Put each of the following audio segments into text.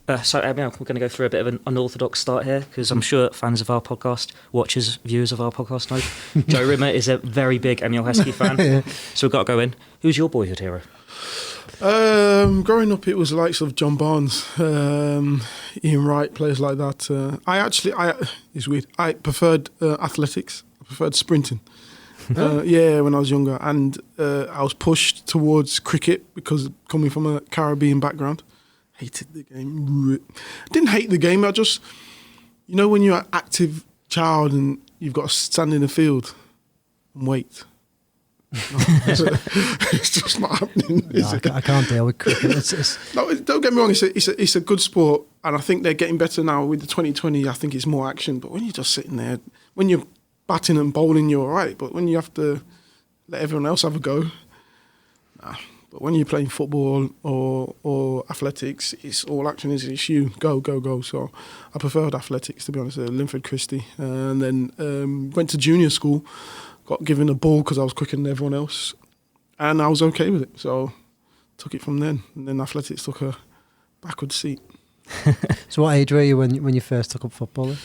We're going to go through a bit of an unorthodox start here because I'm sure fans of our podcast, watchers, viewers of our podcast know Joe Rimmer is a very big Emile Heskey fan. Yeah. So we've got to go in. Who's your boyhood hero? Growing up, it was the likes of John Barnes, Ian Wright, players like that. It's weird. I preferred athletics. I preferred sprinting. When I was younger, and I was pushed towards cricket because coming from a Caribbean background. Hated the game. Didn't hate the game. I just, when you're an active child and you've got to stand in the field and wait. It's just not happening. I can't deal with cricket. No, don't get me wrong. It's a good sport, and I think they're getting better now with the 2020. I think it's more action. But when you're just sitting there, when you're batting and bowling, you're all right. But when you have to let everyone else have a go, nah. But when you're playing football or athletics, it's all action. It's you go. So I preferred athletics, to be honest. Linford Christie, and then went to junior school. Got given a ball because I was quicker than everyone else, and I was okay with it. So took it from then. And then athletics took a backward seat. So what age were you when you first took up football then?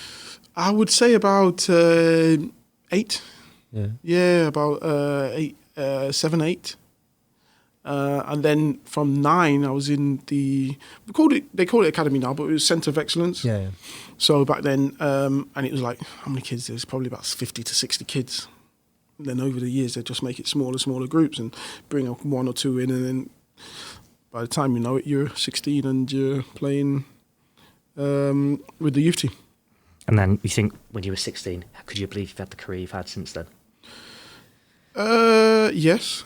I would say about 8. Yeah, About 7, 8. And then from 9, I was in they call it academy now, but it was Centre of Excellence. Yeah. So back then, and it was like, how many kids? There's probably about 50 to 60 kids. And then over the years, they just make it smaller groups and bring up 1 or 2 in. And then by the time you know it, you're 16 and you're playing with the youth team. And then you think, when you were 16, could you believe you've had the career you've had since then? Yes.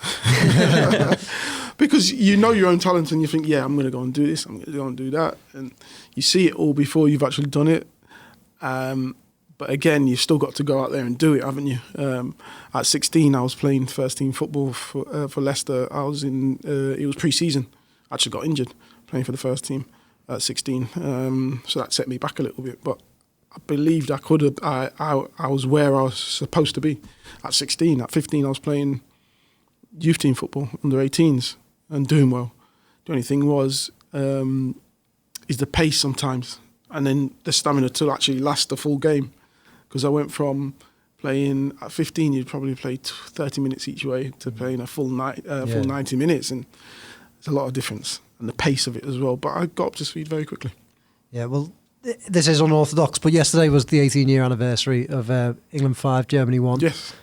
Because you know your own talent and you think, I'm going to go and do this, I'm going to go and do that. And you see it all before you've actually done it. But again, you've still got to go out there and do it, haven't you? At 16, I was playing first team football for Leicester. I was it was pre-season. I actually got injured playing for the first team at 16. So that set me back a little bit. But I believed I could have. I was where I was supposed to be at 16. At 15, I was playing youth team football, under 18s, and doing well. The only thing was is the pace sometimes, and then the stamina to actually last the full game. Because I went from playing at 15, you'd probably play 30 minutes each way to playing a full 90 minutes, and there's a lot of difference, and the pace of it as well. But I got up to speed very quickly. Yeah, well, this is unorthodox, but yesterday was the 18-year anniversary of England 5, Germany 1. Yes.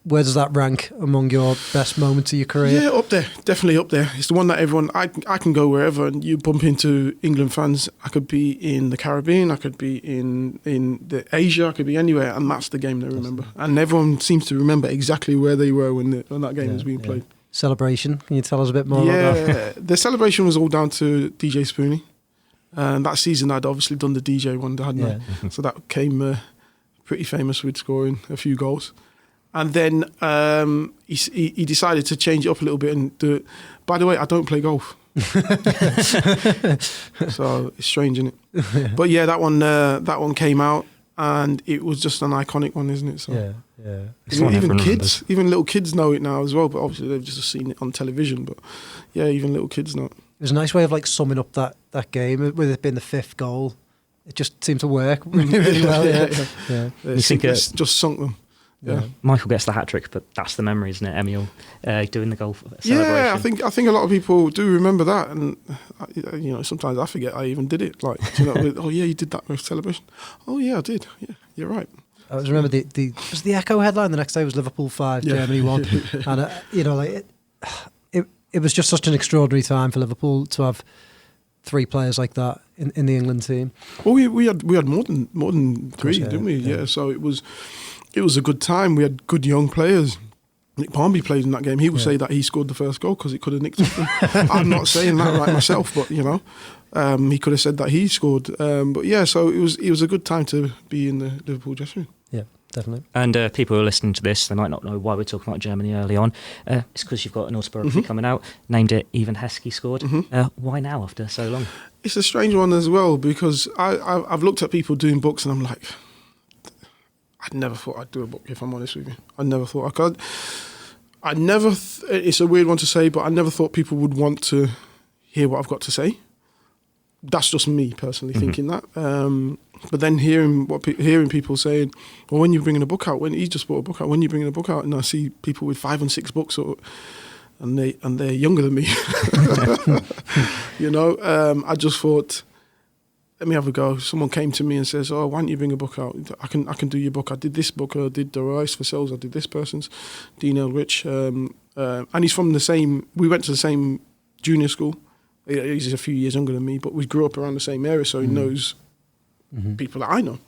Where does that rank among your best moments of your career? Yeah, up there, definitely up there. It's the one that everyone, I can go wherever and you bump into England fans. I could be in the Caribbean, I could be in the Asia, I could be anywhere, and that's the game they remember. And everyone seems to remember exactly where they were when that game was being played. Celebration, can you tell us a bit more about that? Yeah, the celebration was all down to DJ Spoonie. And that season I'd obviously done the DJ one, hadn't I? So that came pretty famous with scoring a few goals. And then he decided to change it up a little bit and do it. By the way, I don't play golf. So it's strange, isn't it? But yeah, that one came out and it was just an iconic one, isn't it? So even little kids know it now as well, but obviously they've just seen it on television. But yeah, even little kids know it. It was a nice way of summing up that game, with it being the 5th goal. It just seemed to work really well. Yeah. You think it's just sunk them. Yeah. Michael gets the hat trick, but that's the memory, isn't it? Emile doing the goal celebration. Yeah, I think a lot of people do remember that, and sometimes I forget I even did it. You did that celebration. Oh yeah, I did. Yeah, you're right. I just remember the Echo headline the next day was Liverpool 5, Germany 1, and it was just such an extraordinary time for Liverpool to have 3 players like that in the England team. Well, we had more than 3, didn't we? Yeah. So it was a good time. We had good young players. Nick Barmby played in that game. He would say that he scored the first goal because he could have nicked something. I'm not saying that right myself, but he could have said that he scored. But yeah, so it was a good time to be in the Liverpool dressing room. Yeah, definitely. And people who are listening to this, they might not know why we're talking about Germany early on. It's because you've got an autobiography coming out, named it Even Heskey Scored. Why now after so long? It's a strange one as well because I've looked at people doing books and I'm like, I never thought I'd do a book, if I'm honest with you. I never thought I could. It's a weird one to say, but I never thought people would want to hear what I've got to say. That's just me personally thinking that. But then hearing people saying, "Well, when you're bringing a book out, when he just brought a book out, when you're bringing a book out," and I see people with 5 and 6 books, and they're younger than me, I just thought, let me have a go. Someone came to me and says, "Oh, why don't you bring a book out? I can do your book. I did this book. I did The Rise for Sales. I did this person's, Dean Elrich, and he's from the same. We went to the same junior school. He's a few years younger than me, but we grew up around the same area, so he knows people that I know.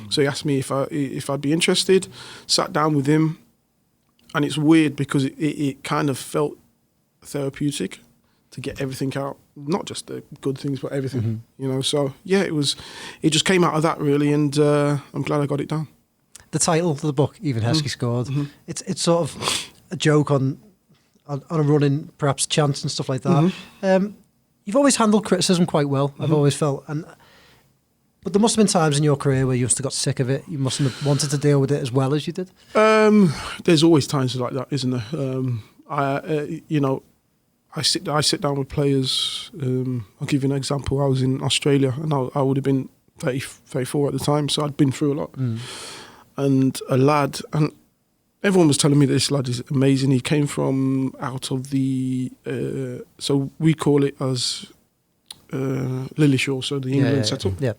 So he asked me if I'd be interested. Sat down with him, and it's weird because it kind of felt therapeutic to get everything out, not just the good things, but everything. So yeah, it just came out of that really, and I'm glad I got it done. The title of the book, Even Heskey Scored, it's sort of a joke on a running perhaps chance and stuff like that. You've always handled criticism quite well, I've always felt. But there must have been times in your career where you must have got sick of it. You mustn't have wanted to deal with it as well as you did. There's always times like that, isn't there? I sit down with players. I'll give you an example. I was in Australia, and I would have been 30, 34 at the time, so I'd been through a lot. And a lad, and everyone was telling me that this lad is amazing. He came from out of the, so we call it as Lillishore, so the England setup. Yeah.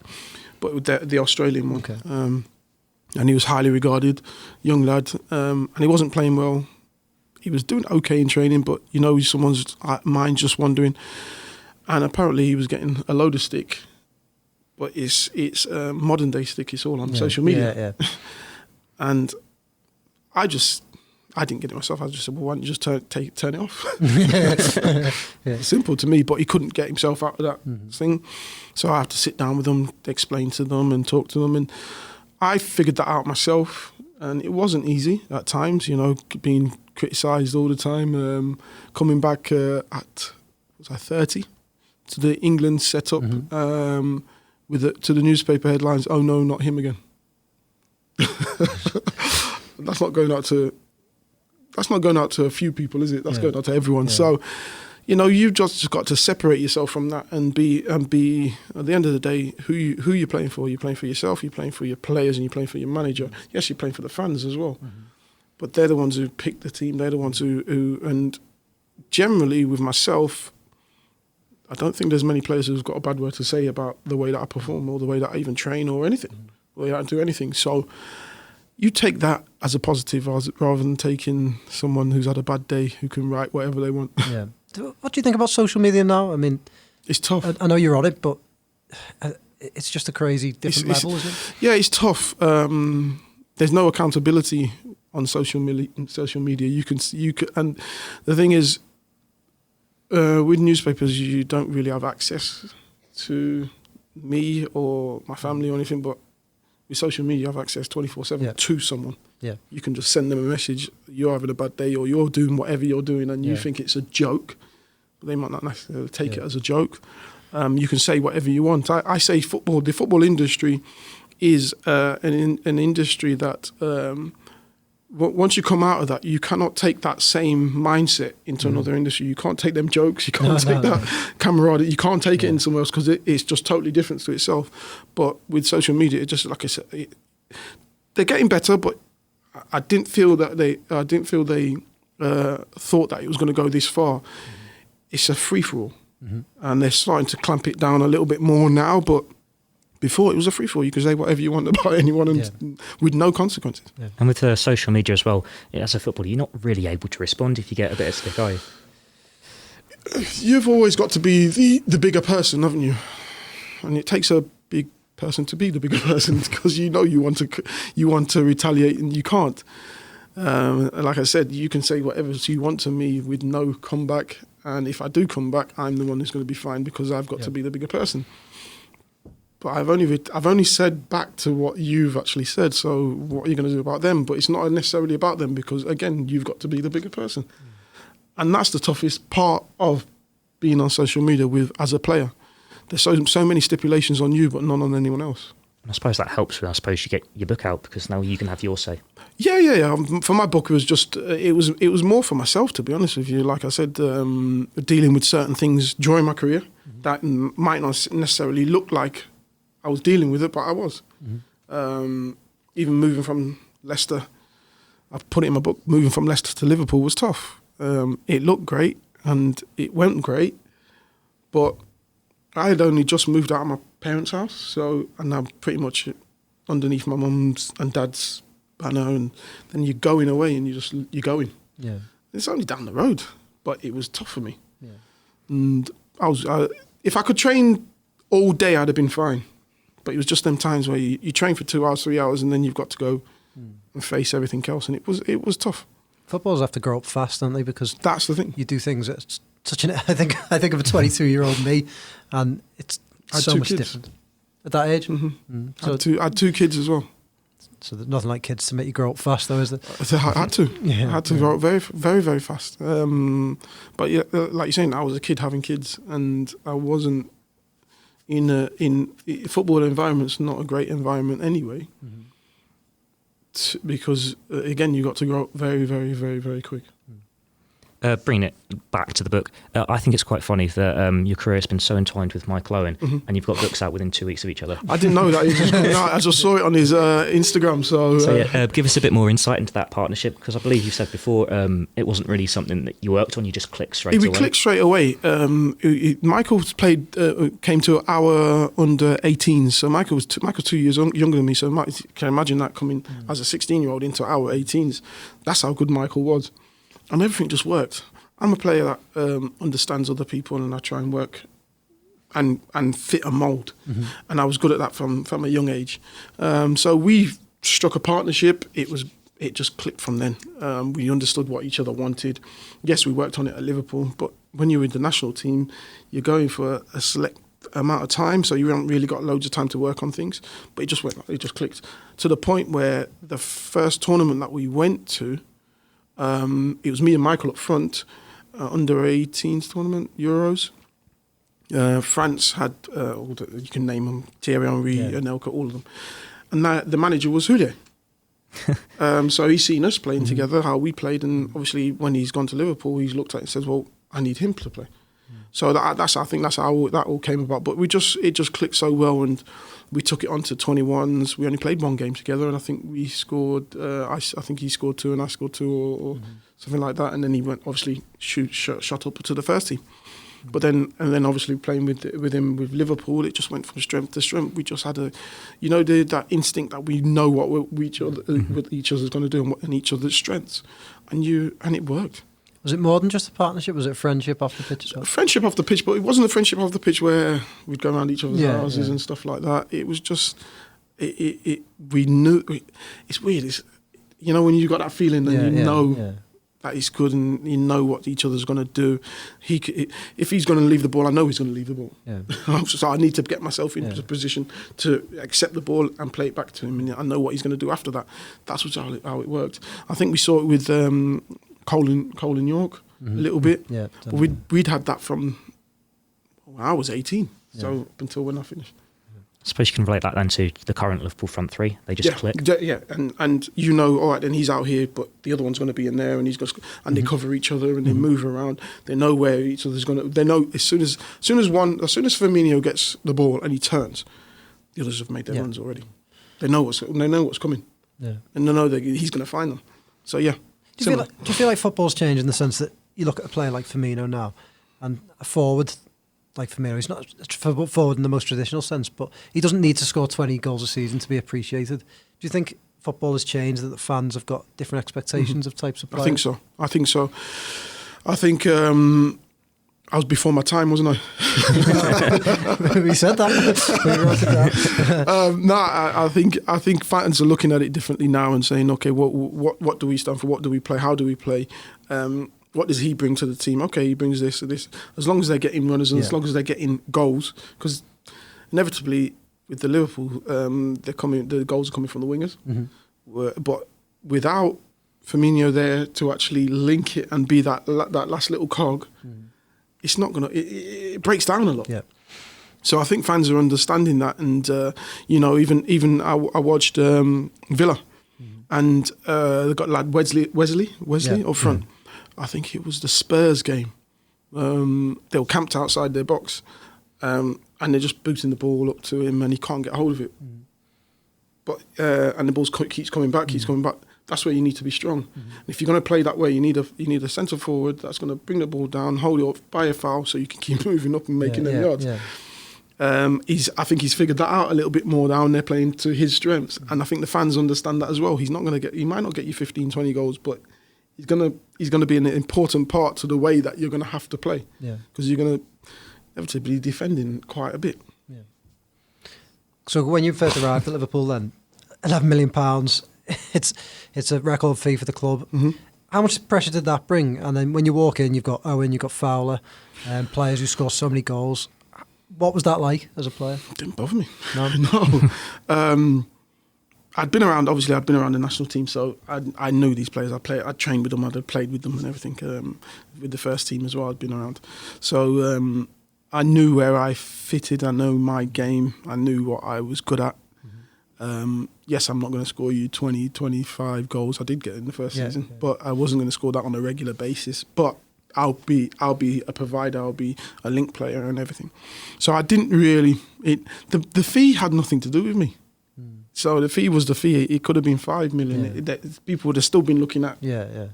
But with the Australian one. Okay. And he was highly regarded, young lad, and he wasn't playing well. He was doing okay in training, but someone's mind just wandering. And apparently he was getting a load of stick, but it's modern day stick. It's all on social media. Yeah. And I didn't get it myself. I just said, well, why don't you just turn it off? Simple to me, but he couldn't get himself out of that thing. So I had to sit down with them, explain to them and talk to them. And I figured that out myself. And it wasn't easy at times, being criticised all the time. Coming back at 30 to the England setup to the newspaper headlines. Oh no, not him again. That's not going out to a few people, is it? That's going out to everyone. Yeah. So, you've just got to separate yourself from that and be at the end of the day, who you're playing for. You're playing for yourself, you're playing for your players, and you're playing for your manager. Yes, you're playing for the fans as well. But they're the ones who pick the team. They're the ones who and generally with myself, I don't think there's many players who've got a bad word to say about the way that I perform or the way that I even train or anything, the way I do anything. So you take that as a positive rather than taking someone who's had a bad day who can write whatever they want. Yeah. What do you think about social media now? I mean, it's tough. I know you're on it, but it's just a crazy different level, isn't it? Yeah, it's tough. There's no accountability on social media. You can, and the thing is, with newspapers, you don't really have access to me or my family or anything, but with social media, you have access 24/7 to someone. Yeah. You can just send them a message, you're having a bad day or you're doing whatever you're doing and you think it's a joke, but they might not necessarily take it as a joke. You can say whatever you want. I say the football industry is an industry that once you come out of that, you cannot take that same mindset into another industry. You can't take them jokes. You can't take that camaraderie. You can't take it in somewhere else because it's just totally different to itself. But with social media, it just, like I said, they're getting better. But I didn't feel that they thought that it was going to go this far. It's a free for all, and they're starting to clamp it down a little bit more now. But before, it was a free-for-all. You could say whatever you want about anyone and with no consequences. Yeah. And with social media as well, as a footballer, you're not really able to respond if you get a bit of stick, are you? You've always got to be the bigger person, haven't you? And it takes a big person to be the bigger person because you want to retaliate and you can't. Like I said, you can say whatever you want to me with no comeback. And if I do come back, I'm the one who's going to be fined because I've got to be the bigger person. But I've only said back to what you've actually said. So what are you going to do about them? But it's not necessarily about them because again, you've got to be the bigger person, and that's the toughest part of being on social media as a player. There's so many stipulations on you, but none on anyone else. I suppose that helps when I suppose you get your book out, because now you can have your say. Yeah. For my book, it was just it was more for myself, to be honest with you. Like I said, dealing with certain things during my career that might not necessarily look like I was dealing with it, but I was. Even moving from Leicester, I've put it in my book. Moving from Leicester to Liverpool was tough. It looked great and it went great, but I had only just moved out of my parents' house, and I'm pretty much underneath my mum's and dad's banner, and then you're going away and you're going. Yeah, it's only down the road, but it was tough for me. Yeah, and if I could train all day, I'd have been fine. But it was just them times where you train for 2 hours, 3 hours, and then you've got to go and face everything else, and it was tough. Footballers have to grow up fast, don't they? Because that's the thing. You do things at such an. I think of a 22-year-old me, and it's so much different at that age. So I had two kids as well. So there's nothing like kids to make you grow up fast, though, is there? I had to. I had to grow up very, very, very fast. But yeah, like you're saying, I was a kid having kids, and I wasn't in football environment's not a great environment anyway. Because again, you got to grow up very, very, very, very quick. Bringing it back to the book, I think it's quite funny that your career has been so entwined with Michael Owen, and you've got books out within 2 weeks of each other. I didn't know that. I just saw it on his Instagram. So give us a bit more insight into that partnership, because I believe you said before it wasn't really something that you worked on. You just clicked straight away. We clicked straight away. Michael came to our under 18s. So Michael's 2 years younger than me. So you can imagine that coming as a 16-year-old into our 18s. That's how good Michael was. And everything just worked. I'm a player that understands other people, and I try and work and fit a mould. And I was good at that from a young age. So we struck a partnership. It just clicked from then. We understood what each other wanted. Yes, we worked on it at Liverpool, but when you're in the national team, you're going for a select amount of time, so you haven't really got loads of time to work on things. But it just clicked to the point where the first tournament that we went to, it was me and Michael up front, under 18s tournament, Euros. France had, you can name them, Thierry Henry, Anelka, all of them. And the manager was Houllier. So he's seen us playing together, how we played, and obviously when he's gone to Liverpool, he's looked at it and says, well, I need him to play. So I think that's how that all came about. But it just clicked so well, and we took it on to 21s. We only played one game together, and I think we scored. I think he scored 2 and I scored 2, or something like that. And then he went obviously shot up to the first team. But then obviously playing with him with Liverpool, it just went from strength to strength. We just had that instinct that we know what each other's going to do and each other's strengths, and it worked. Was it more than just a partnership? Was it friendship off the pitch as well? Friendship off the pitch, but it wasn't a friendship off the pitch where we'd go around each other's houses and stuff like that. It was just, we knew, it's weird. It's, when you got that feeling and that he's good and you know what each other's going to do. If he's going to leave the ball, I know he's going to leave the ball. Yeah. So I need to get myself into a position to accept the ball and play it back to him. And I know what he's going to do after that. That's how it worked. I think we saw it with Cole in York a little bit. Yeah, but we'd had that from when I was 18, so up until when I finished. I suppose you can relate that then to the current Liverpool front three. They just click. Yeah, and all right, then he's out here, but the other one's going to be in there, and they cover each other and they move around. They know where each other's going to. They know as soon as Firmino gets the ball and he turns, the others have made their runs already. They know what's coming. Yeah, and they know that he's going to find them. So yeah. Do you feel like football's changed in the sense that you look at a player like Firmino now, and a forward like Firmino, he's not a forward in the most traditional sense, but he doesn't need to score 20 goals a season to be appreciated. Do you think football has changed, that the fans have got different expectations of types of players? I think so. I think I was before my time, wasn't I? We said that. We wrote it down. I think fans are looking at it differently now and saying, okay, what do we stand for? What do we play? How do we play? What does he bring to the team? Okay, he brings this and this. As long as they're getting runners and as long as they're getting goals, because inevitably with the Liverpool, the goals are coming from the wingers. But without Firmino there to actually link it and be that last little cog, it's not gonna. It breaks down a lot. Yeah. So I think fans are understanding that, and even I watched Villa, and they got lad Wesley up front. I think it was the Spurs game. They were camped outside their box, and they're just booting the ball up to him, and he can't get hold of it. But and the ball keeps coming back. That's where you need to be strong. If you're going to play that way, you need a centre forward that's going to bring the ball down, hold it up, buy a foul, so you can keep moving up and making them yards. Yeah. I think he's figured that out a little bit more down there, playing to his strengths, and I think the fans understand that as well. He might not get you 15, 20 goals, but he's gonna be an important part to the way that you're gonna have to play. Because you're gonna inevitably be defending quite a bit. Yeah. So when you first arrived at Liverpool, then £11 million, it's a record fee for the club. How much pressure did that bring? And then when you walk in, you've got Owen, you've got Fowler, players who score so many goals. What was that like as a player? It didn't bother me. No. No. I'd been around the national team, so I knew these players. I'd trained with them, I'd played with them and everything, with the first team as well. I'd been around. So I knew where I fitted, I know my game, I knew what I was good at. Yes, I'm not going to score you 20, 25 goals. I did get in the first season, but I wasn't going to score that on a regular basis. But I'll be a provider, I'll be a link player and everything. So I didn't really... The fee had nothing to do with me. So the fee was the fee. It could have been 5 million. People would have still been looking at me. Yeah.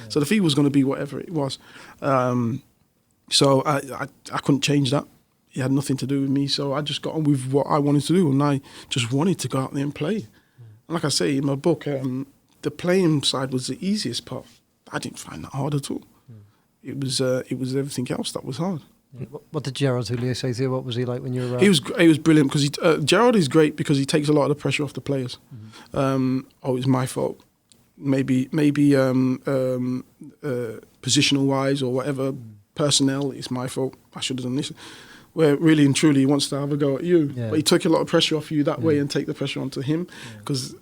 So the fee was going to be whatever it was. So I couldn't change that. It had nothing to do with me. So I just got on with what I wanted to do, and I just wanted to go out there and play. And like I say in my book, the playing side was the easiest part. I didn't find that hard at all. It was everything else that was hard. What did Gerard Houllier say to you? What was he like when you were around? He was brilliant because Gerard is great because he takes a lot of the pressure off the players. It's my fault. Maybe positional wise or whatever, personnel, it's my fault. I should have done this. Where really and truly he wants to have a go at you, but he took a lot of pressure off you that way and take the pressure onto him because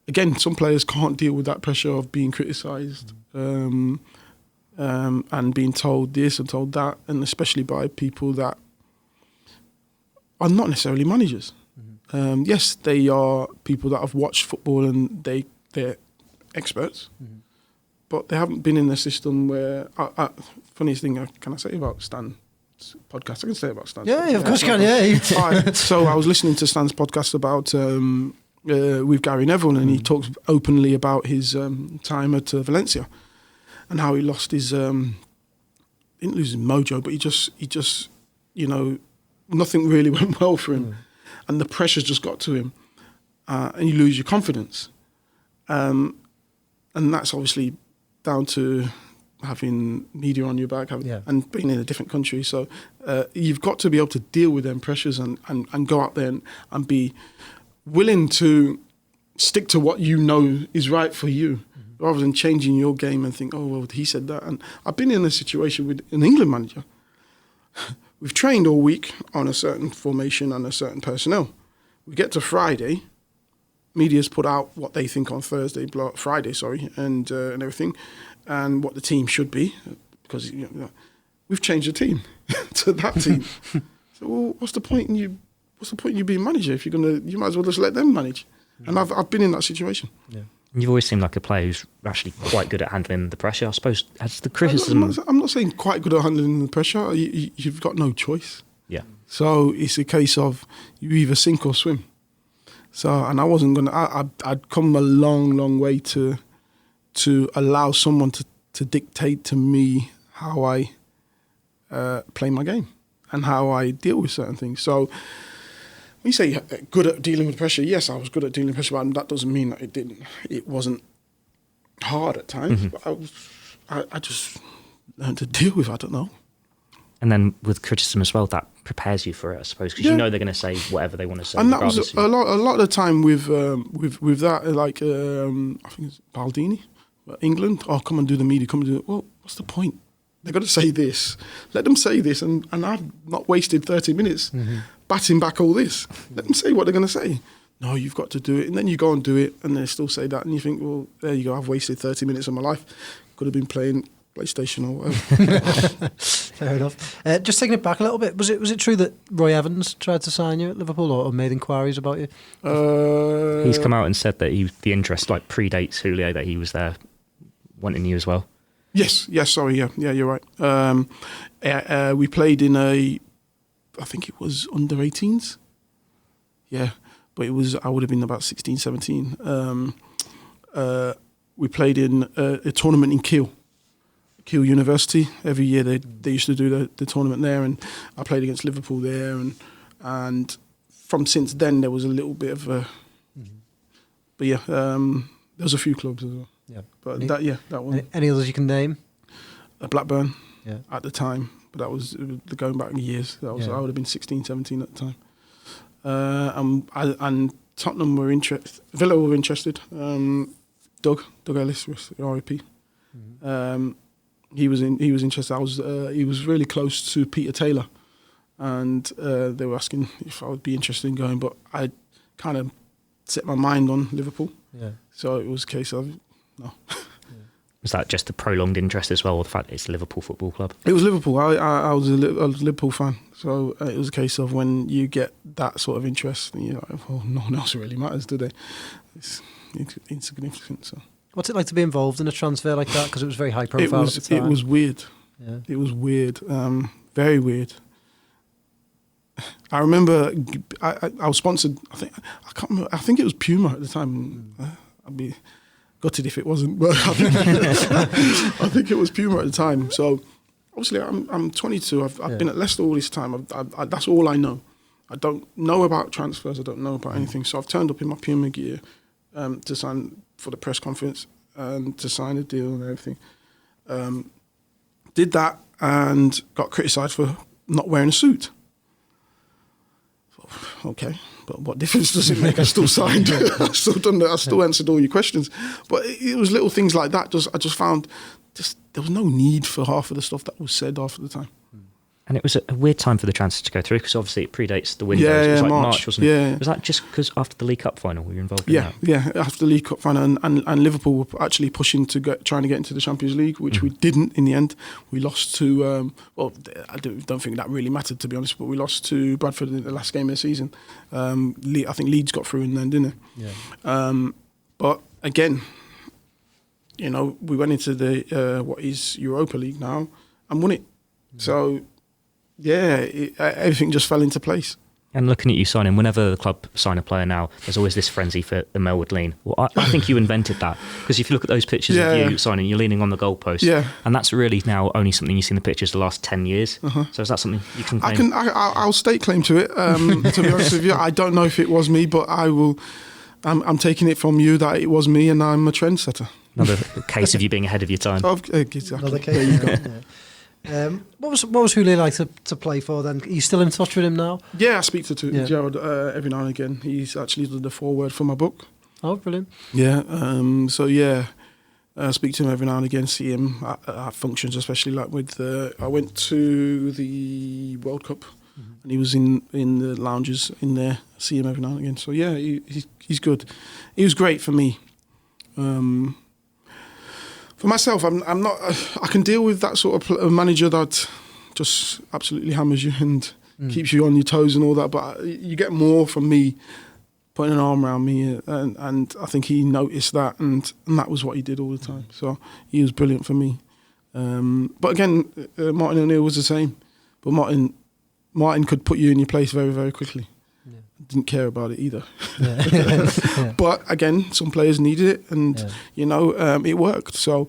again, some players can't deal with that pressure of being criticised. And being told this and told that, and especially by people that are not necessarily managers. Yes, they are people that have watched football and they're experts, but they haven't been in the system where... funniest thing can I say about Stan's podcast? I can say about Stan's podcast. Yeah, of course you can, So I was listening to Stan's podcast about... with Gary Neville, and he talks openly about his time at Valencia. And how he lost his, didn't lose his mojo, but he just, nothing really went well for him, and the pressure's just got to him, and you lose your confidence, and that's obviously down to having media on your back and being in a different country. So you've got to be able to deal with them pressures and go out there and be willing to stick to what you know is right for you. Rather than changing your game and think, oh, well, he said that. And I've been in a situation with an England manager. We've trained all week on a certain formation and a certain personnel. We get to Friday, media's put out what they think on Friday, and everything, and what the team should be, because we've changed the team to that team. So, well, what's the point in you being manager if you might as well just let them manage? And I've been in that situation. Yeah. You've always seemed like a player who's actually quite good at handling the pressure. I suppose as the criticism... I'm not saying quite good at handling the pressure. You've got no choice. Yeah. So it's a case of you either sink or swim. So, and I wasn't going to... I'd come a long, long way to allow someone to dictate to me how I play my game and how I deal with certain things. So... When you say good at dealing with pressure, yes, I was good at dealing with pressure, but that doesn't mean that it wasn't hard at times. But I just learned to deal with it, I don't know. And then with criticism as well, that prepares you for it, I suppose, because you know they're going to say whatever they want to say. And that was a lot of the time with that, like I think it's Baldini, England. Oh, come and do the media, come and do it. Well, what's the point? They're going to say this. Let them say this, and I've not wasted 30 minutes batting back all this. Let them say what they're going to say. No, you've got to do it. And then you go and do it, and they still say that, and you think, well, there you go, I've wasted 30 minutes of my life. Could have been playing PlayStation or whatever. Fair enough. Just taking it back a little bit, was it true that Roy Evans tried to sign you at Liverpool or made inquiries about you? He's come out and said that the interest like predates Houllier, that he was there wanting you as well. Yes, sorry, yeah, you're right. We played in I think it was under 18s. Yeah, but I would have been about 16, 17. We played in a tournament in Kiel University. Every year they used to do the tournament there, and I played against Liverpool there, and from since then there was a little bit of a, but yeah, there was a few clubs as well. Yeah, but that one. Any others you can name? Blackburn, yeah, at the time, but that was going back years. I would have been 16, 17 at the time. And Tottenham were interested. Villa were interested. Doug Ellis was RIP. He was interested. He was really close to Peter Taylor, and they were asking if I would be interested in going, but I kind of set my mind on Liverpool. Yeah. So it was a case of no. Was that just a prolonged interest as well, or the fact that it's a Liverpool Football Club? It was Liverpool. I was a Liverpool fan, so it was a case of when you get that sort of interest, and you're like, well, no one else really matters, do they? It's insignificant. So. What's it like to be involved in a transfer like that? Because it was very high profile at the time. It was weird. Yeah. It was weird. Very weird. I remember I was sponsored. I can't remember. I think it was Puma at the time. I'd be gutted if it wasn't, but I think it was Puma at the time. So obviously I'm 22. I've been at Leicester all this time. That's all I know. I don't know about transfers. I don't know about anything. So I've turned up in my Puma gear to sign for the press conference and to sign a deal and everything. Did that and got criticised for not wearing a suit. Okay, but what difference does it make? I still signed. I still done that. I still answered all your questions. But it was little things like that. I just found there was no need for half of the stuff that was said half of the time. And it was a weird time for the transfer to go through, because obviously it predates the windows. It was like March, wasn't it? Yeah. Was that just because after the League Cup final we were involved in that? Yeah, after the League Cup final, and Liverpool were actually pushing trying to get into the Champions League, which we didn't in the end. We lost to, I don't think that really mattered, to be honest, but we lost to Bradford in the last game of the season. I think Leeds got through in the end, didn't they? Yeah. But again, we went into the what is Europa League now and won it. So, yeah, everything just fell into place. And looking at you signing, whenever the club sign a player now, there's always this frenzy for the Melwood lean. Well, I think you invented that, because if you look at those pictures of you signing, you're leaning on the goalpost, and that's really now only something you see in the pictures the last 10 years. So is that something you can claim? I'll stake claim to it. To be honest with you, I don't know if it was me, but I will. I'm taking it from you that it was me, and I'm a trendsetter. Another case of you being ahead of your time. Exactly. Another case. There you go. What was Houllier like to play for then? Are you still in touch with him now? Yeah, I speak to Gerard every now and again. He's actually done the foreword for my book. Oh, brilliant. Yeah, I speak to him every now and again, see him at functions, especially like with I went to the World Cup and he was in the lounges in there. I see him every now and again. So yeah, he's good. He was great for me. For myself, I'm not. I can deal with that sort of manager that just absolutely hammers you and keeps you on your toes and all that. But you get more from me putting an arm around me, and I think he noticed that, and that was what he did all the time. So he was brilliant for me. But again, Martin O'Neill was the same. But Martin could put you in your place very, very quickly. Yeah. Didn't care about it either. Yeah. But again, some players needed it, and it worked. So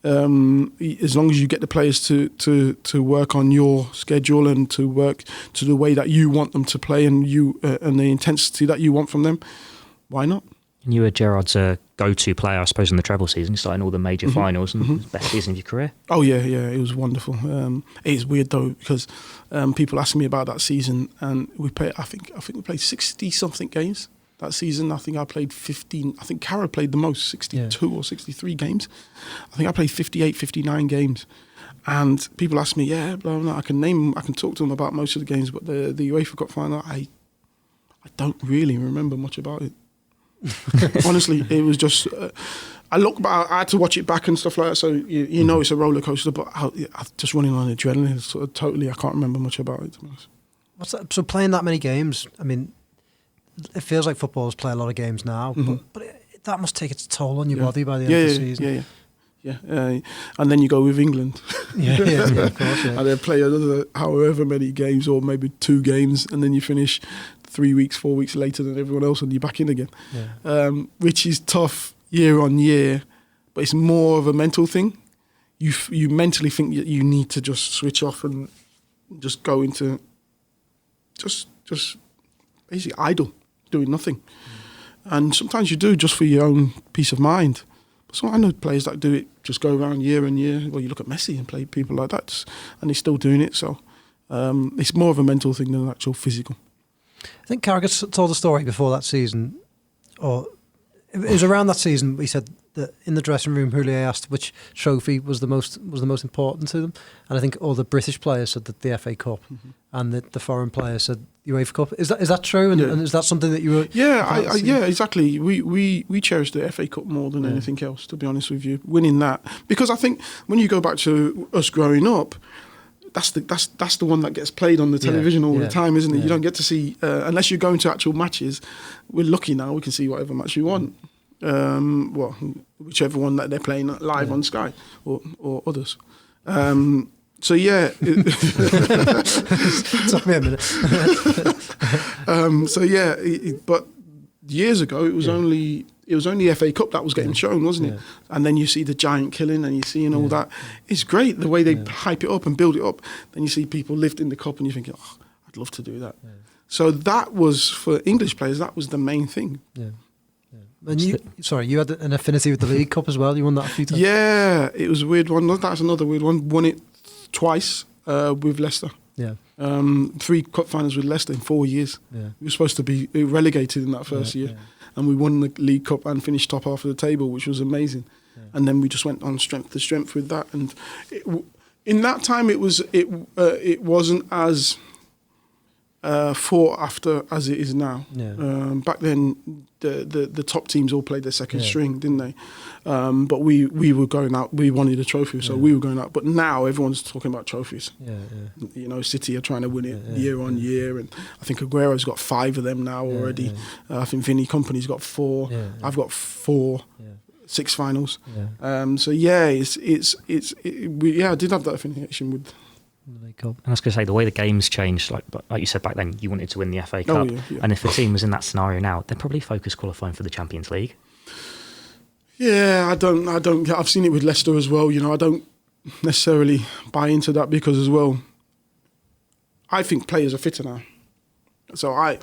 as long as you get the players to work on your schedule and to work to the way that you want them to play and and the intensity that you want from them, why not? And you were Gerard's go-to player, I suppose, in the treble season. You started in all the major finals, and best season of your career. Oh yeah, it was wonderful. It is weird though, because people ask me about that season, and we played. I think we played 60-something games that season. I think I played 15. I think Cara played the most, 62 or 63 games. I think I played 58, 59 games. And people ask me, blah, blah, blah. I can talk to them about most of the games, but the UEFA Cup final, I don't really remember much about it. Honestly, it was just. I look back. I had to watch it back and stuff like that. So you know it's a roller coaster, but I just running on adrenaline. Sort of totally, I can't remember much about it. To be honest. What's that? So playing that many games, I mean, it feels like footballers play a lot of games now, but that must take its toll on your body by the end of the season. Yeah. And then you go with England. Of course. Yeah. And they play another however many games, or maybe 2 games, and then you finish 3 weeks, 4 weeks later than everyone else, and you're back in again. Yeah. Which is tough year on year, but it's more of a mental thing. You mentally think that you need to just switch off and just go into just basically idle, doing nothing. And sometimes you do just for your own peace of mind. So I know players that do it, just go around year and year. Well, you look at Messi and play people like that, and he's still doing it. So it's more of a mental thing than an actual physical. I think Carragher told a story before that season, or it was around that season. He said that in the dressing room, Houllier asked which trophy was the most important to them, and I think all the British players said that the FA Cup, and the foreign players said UEFA Cup. Is that true? And is that something that you were? Yeah, exactly. We cherish the FA Cup more than anything else. To be honest with you, winning that, because I think when you go back to us growing up, that's the one that gets played on the television all the time, isn't it? You don't get to see unless you're going to actual matches. We're lucky now; we can see whatever match we want. Whichever one that they're playing live on Sky or others. So yeah, took me a minute. But years ago it was only FA Cup that was getting shown, wasn't it? And then you see the giant killing, and you see all that. It's great the way they hype it up and build it up. Then you see people lifting the cup, and you think, oh, I'd love to do that. Yeah. So that was for English players. That was the main thing. Yeah. And you had an affinity with the League Cup as well. You won that a few times. Yeah, it was a weird one. That's another weird one. Won it twice with Leicester. Yeah. 3 cup finals with Leicester in 4 years. Yeah. We were supposed to be relegated in that first year, and we won the League Cup and finished top half of the table, which was amazing. Yeah. And then we just went on strength to strength with that. And in that time, it wasn't as fought after as it is now. Yeah. Back then, the top teams all played their second string, didn't they? But we were going out. We wanted a trophy, so we were going out. But now everyone's talking about trophies. You know, City are trying to win it year on year, and I think Aguero's got 5 of them now already. I think Vinny Kompany's got 4. I've got 4. 6 finals. So I did have that affiliation with. And I was going to say, the way the game's changed, like you said back then, you wanted to win the FA Cup. And if the team was in that scenario now, they're probably focused qualifying for the Champions League. Yeah, I don't. I've seen it with Leicester as well. You know, I don't necessarily buy into that, because as well, I think players are fitter now. So I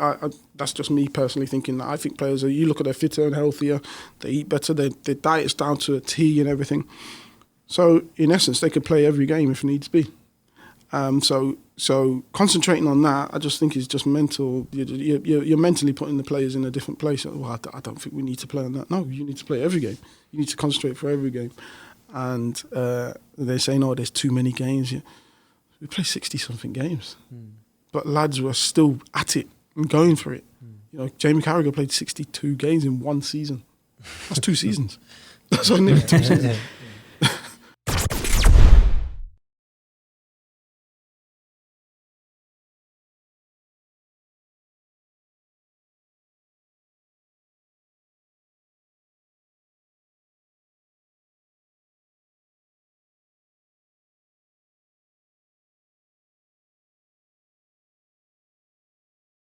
that's just me personally thinking that I think players are. You look at they're fitter and healthier. They eat better. Their diet's down to a T and everything. So in essence, they could play every game if needs be. So concentrating on that, I just think is just mental. You're mentally putting the players in a different place. Well, I don't think we need to play on that. No, you need to play every game. You need to concentrate for every game. And they say, no, there's too many games. Yeah. We play 60-something games. But lads were still at it and going for it. You know, Jamie Carragher played 62 games in 1 season. That's 2 seasons. That's only 2 seasons.